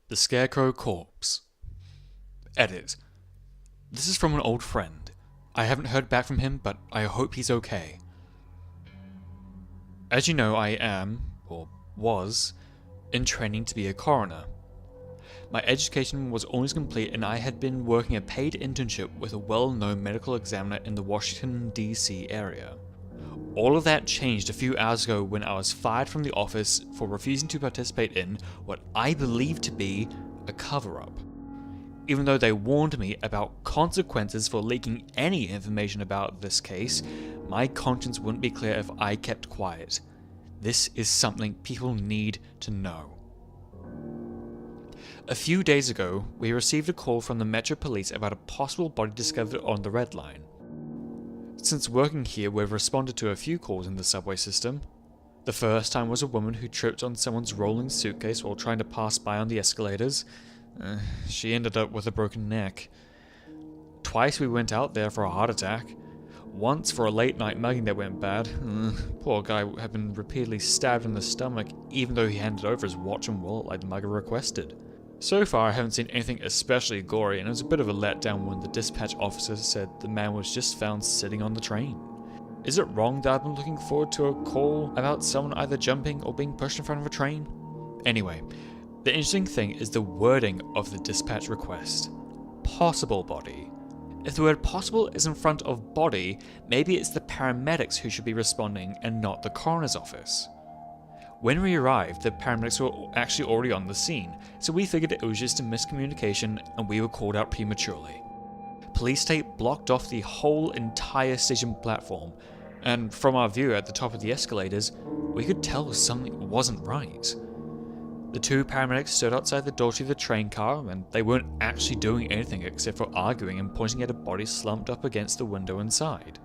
The Scarecrow Corpse. Edit. This is from an old friend. I haven't heard back from him, but I hope he's okay. As you know, I am, or was, in training to be a coroner. My education was almost complete and I had been working a paid internship with a well-known medical examiner in the Washington, D.C. area. All of that changed a few hours ago when I was fired from the office for refusing to participate in what I believed to be a cover-up. Even though they warned me about consequences for leaking any information about this case, my conscience wouldn't be clear if I kept quiet. This is something people need to know. A few days ago, we received a call from the Metro Police about a possible body discovered on the Red Line. Since working here, we've responded to a few calls in the subway system. The first time was a woman who tripped on someone's rolling suitcase while trying to pass by on the escalators. She ended up with a broken neck. Twice we went out there for a heart attack. Once for a late night mugging that went bad. Poor guy had been repeatedly stabbed in the stomach even though he handed over his watch and wallet like the mugger requested. So far I haven't seen anything especially gory, and it was a bit of a letdown when the dispatch officer said the man was just found sitting on the train. Is it wrong that I've been looking forward to a call about someone either jumping or being pushed in front of a train? Anyway, the interesting thing is the wording of the dispatch request. Possible body. If the word possible is in front of body, maybe it's the paramedics who should be responding and not the coroner's office. When we arrived, the paramedics were actually already on the scene, so we figured it was just a miscommunication and we were called out prematurely. Police tape blocked off the whole entire station platform, and from our view at the top of the escalators, we could tell something wasn't right. The two paramedics stood outside the door to the train car, and they weren't actually doing anything except for arguing and pointing at a body slumped up against the window inside.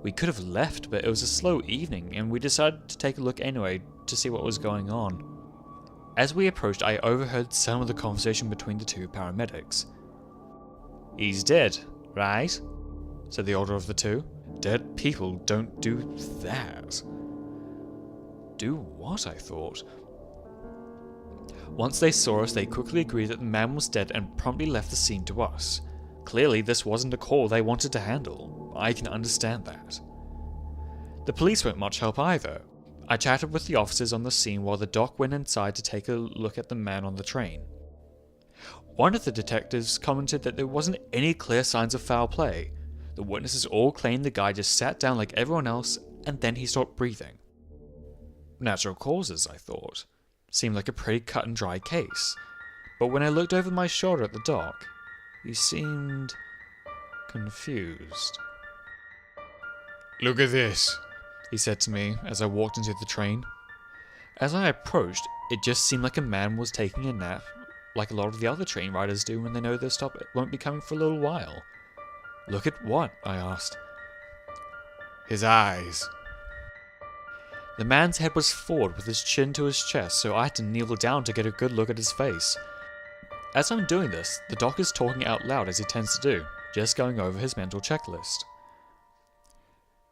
We could have left, but it was a slow evening, and we decided to take a look anyway to see what was going on. As we approached, I overheard some of the conversation between the two paramedics. "He's dead, right?" said the older of the two. "Dead people don't do that." Do what, I thought. Once they saw us, they quickly agreed that the man was dead and promptly left the scene to us. Clearly, this wasn't a call they wanted to handle. I can understand that. The police weren't much help either. I chatted with the officers on the scene while the doc went inside to take a look at the man on the train. One of the detectives commented that there wasn't any clear signs of foul play. The witnesses all claimed the guy just sat down like everyone else and then he stopped breathing. Natural causes, I thought. Seemed like a pretty cut and dry case. But when I looked over my shoulder at the doc, he seemed confused. "Look at this," he said to me as I walked into the train. As I approached, it just seemed like a man was taking a nap, like a lot of the other train riders do when they know their stop won't be coming for a little while. "Look at what?" I asked. "His eyes." The man's head was forward with his chin to his chest, so I had to kneel down to get a good look at his face. As I'm doing this, the doc is talking out loud as he tends to do, just going over his mental checklist.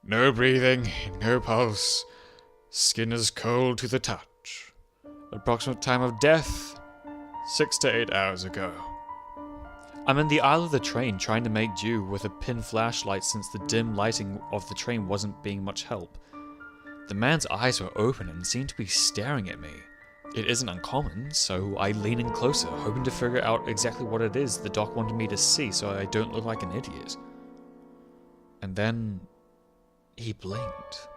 "No breathing, no pulse, skin is cold to the touch. Approximate time of death, 6 to 8 hours ago." I'm in the aisle of the train trying to make do with a pin flashlight since the dim lighting of the train wasn't being much help. The man's eyes were open and seemed to be staring at me. It isn't uncommon, so I lean in closer, hoping to figure out exactly what it is the doc wanted me to see so I don't look like an idiot. And then he blinked.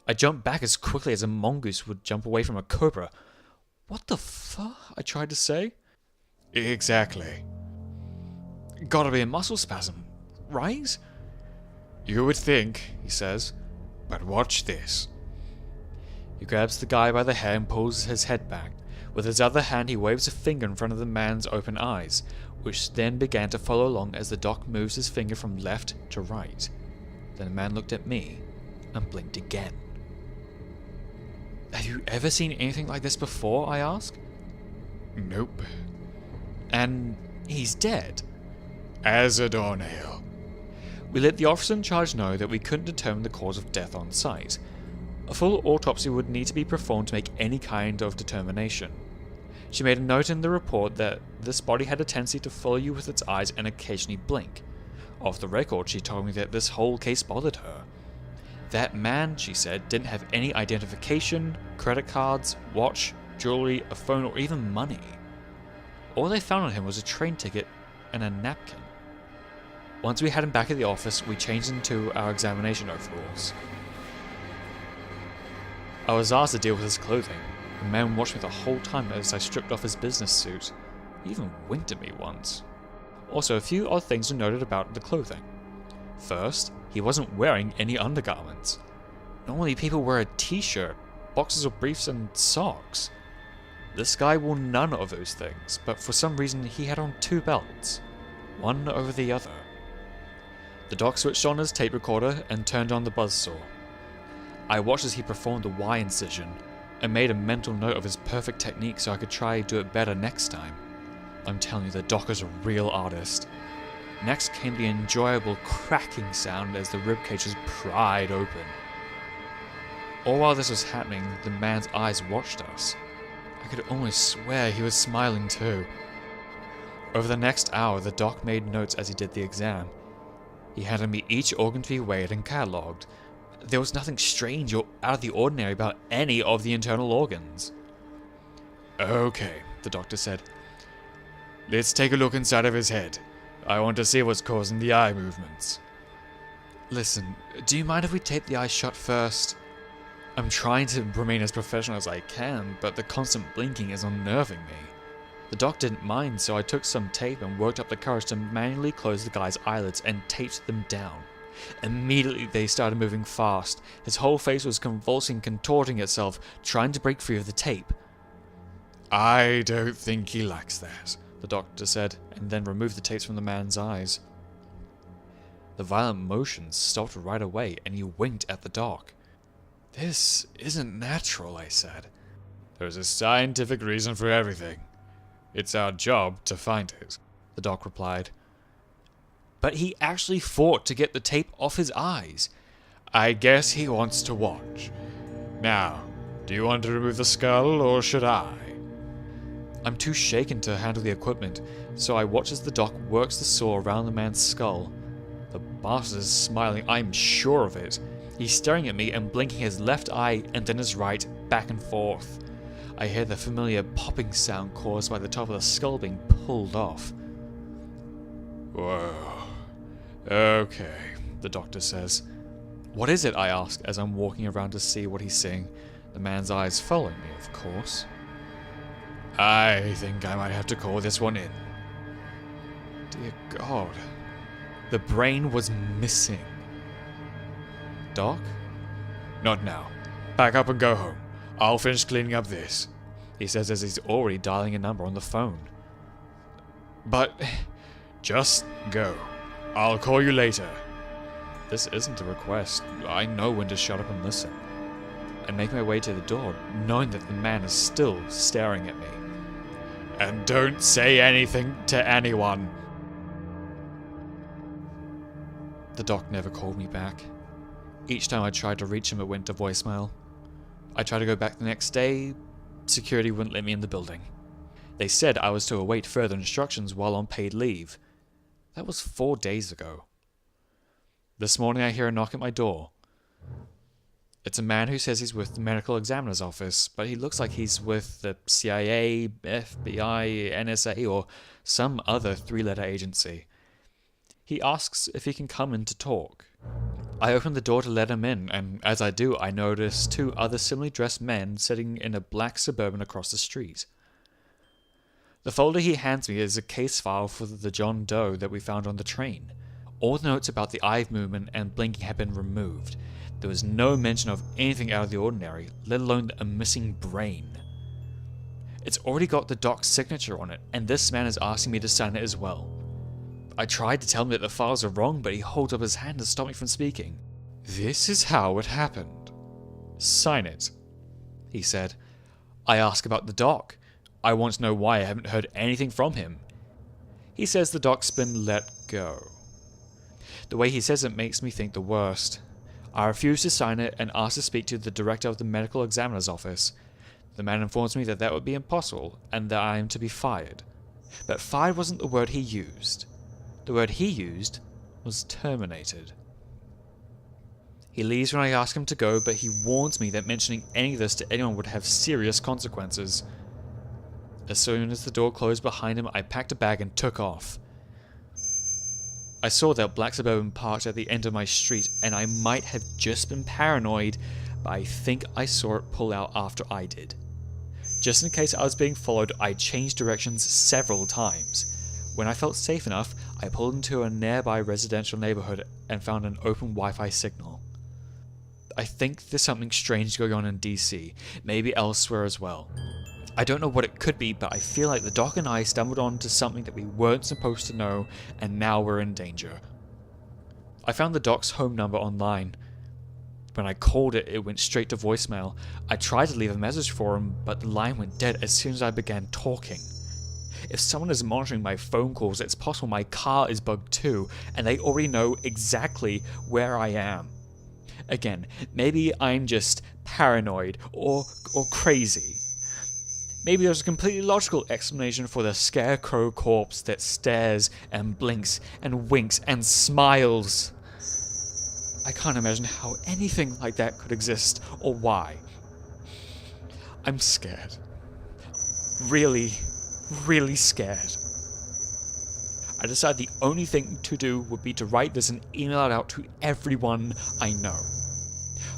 I jumped back as quickly as a mongoose would jump away from a cobra. "What the fuck?" I tried to say. "Exactly. Gotta be a muscle spasm, right?" "You would think," he says, "but watch this." He grabs the guy by the hair and pulls his head back. With his other hand he waves a finger in front of the man's open eyes, which then began to follow along as the doc moves his finger from left to right. Then the man looked at me and blinked again. "Have you ever seen anything like this before?" I asked. "Nope." "And he's dead?" "As a doornail." We let the officer in charge know that we couldn't determine the cause of death on site. A full autopsy would need to be performed to make any kind of determination. She made a note in the report that this body had a tendency to follow you with its eyes and occasionally blink. Off the record, she told me that this whole case bothered her. That man, she said, didn't have any identification, credit cards, watch, jewelry, a phone, or even money. All they found on him was a train ticket and a napkin. Once we had him back at the office, we changed into our examination overalls. I was asked to deal with his clothing. The man watched me the whole time as I stripped off his business suit. He even winked at me once. Also, a few odd things were noted about the clothing. First, he wasn't wearing any undergarments. Normally people wear a t-shirt, boxers or briefs, and socks. This guy wore none of those things, but for some reason he had on 2 belts, one over the other. The doc switched on his tape recorder and turned on the buzzsaw. I watched as he performed the Y incision and made a mental note of his perfect technique so I could try to do it better next time. I'm telling you, the doc is a real artist. Next came the enjoyable cracking sound as the ribcage was pried open. All while this was happening, the man's eyes watched us. I could almost swear he was smiling too. Over the next hour, the doc made notes as he did the exam. He handed me each organ to be weighed and catalogued. There was nothing strange or out of the ordinary about any of the internal organs. Okay, the doctor said. Let's take a look inside of his head. I want to see what's causing the eye movements. Listen, do you mind if we tape the eyes shut first? I'm trying to remain as professional as I can, but the constant blinking is unnerving me. The doc didn't mind, so I took some tape and worked up the courage to manually close the guy's eyelids and taped them down. Immediately they started moving fast. His whole face was convulsing, contorting itself, trying to break free of the tape. I don't think he likes that, the doctor said, and then removed the tapes from the man's eyes. The violent motions stopped right away, and he winked at the doc. This isn't natural, I said. There's a scientific reason for everything. It's our job to find it, the doc replied. But he actually fought to get the tape off his eyes. I guess he wants to watch. Now, do you want to remove the skull, or should I? I'm too shaken to handle the equipment, so I watch as the doc works the saw around the man's skull. The bastard is smiling, I'm sure of it. He's staring at me and blinking his left eye and then his right, back and forth. I hear the familiar popping sound caused by the top of the skull being pulled off. Whoa. Okay, the doctor says. What is it? I ask as I'm walking around to see what he's seeing. The man's eyes following me, of course. I think I might have to call this one in. Dear God. The brain was missing. Doc? Not now. Pack up and go home. I'll finish cleaning up this, he says as he's already dialing a number on the phone. But, just go. I'll call you later. This isn't a request. I know when to shut up and listen. I make my way to the door, knowing that the man is still staring at me. And don't say anything to anyone. The doc never called me back. Each time I tried to reach him, it went to voicemail. I tried to go back the next day. Security wouldn't let me in the building. They said I was to await further instructions while on paid leave. That was 4 days ago. This morning I hear a knock at my door. It's a man who says he's with the medical examiner's office, but he looks like he's with the CIA, FBI, NSA, or some other 3-letter agency. He asks if he can come in to talk. I open the door to let him in, and as I do, I notice 2 other similarly dressed men sitting in a black Suburban across the street. The folder he hands me is a case file for the John Doe that we found on the train. All the notes about the eye movement and blinking had been removed. There was no mention of anything out of the ordinary, let alone a missing brain. It's already got the doc's signature on it, and this man is asking me to sign it as well. I tried to tell him that the files are wrong, but he holds up his hand to stop me from speaking. This is how it happened. Sign it, he said. I ask about the doc. I want to know why I haven't heard anything from him. He says the doc's been let go. The way he says it makes me think the worst. I refuse to sign it and ask to speak to the director of the medical examiner's office. The man informs me that that would be impossible and that I am to be fired. But fired wasn't the word he used. The word he used was terminated. He leaves when I ask him to go, but he warns me that mentioning any of this to anyone would have serious consequences. As soon as the door closed behind him, I packed a bag and took off. I saw that black Suburban parked at the end of my street, and I might have just been paranoid, but I think I saw it pull out after I did. Just in case I was being followed, I changed directions several times. When I felt safe enough, I pulled into a nearby residential neighborhood and found an open Wi-Fi signal. I think there's something strange going on in DC, maybe elsewhere as well. I don't know what it could be, but I feel like the doc and I stumbled onto something that we weren't supposed to know, and now we're in danger. I found the doc's home number online. When I called it, it went straight to voicemail. I tried to leave a message for him, but the line went dead as soon as I began talking. If someone is monitoring my phone calls, it's possible my car is bugged too, and they already know exactly where I am. Again, maybe I'm just paranoid or crazy. Maybe there's a completely logical explanation for the Scarecrow Corpse that stares and blinks and winks and smiles. I can't imagine how anything like that could exist or why. I'm scared. Really, really scared. I decided the only thing to do would be to write this and email it out to everyone I know.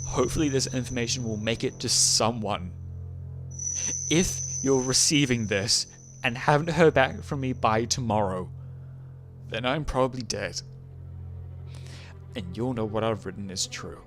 Hopefully this information will make it to someone. If you're receiving this and haven't heard back from me by tomorrow, then I'm probably dead. And you'll know what I've written is true.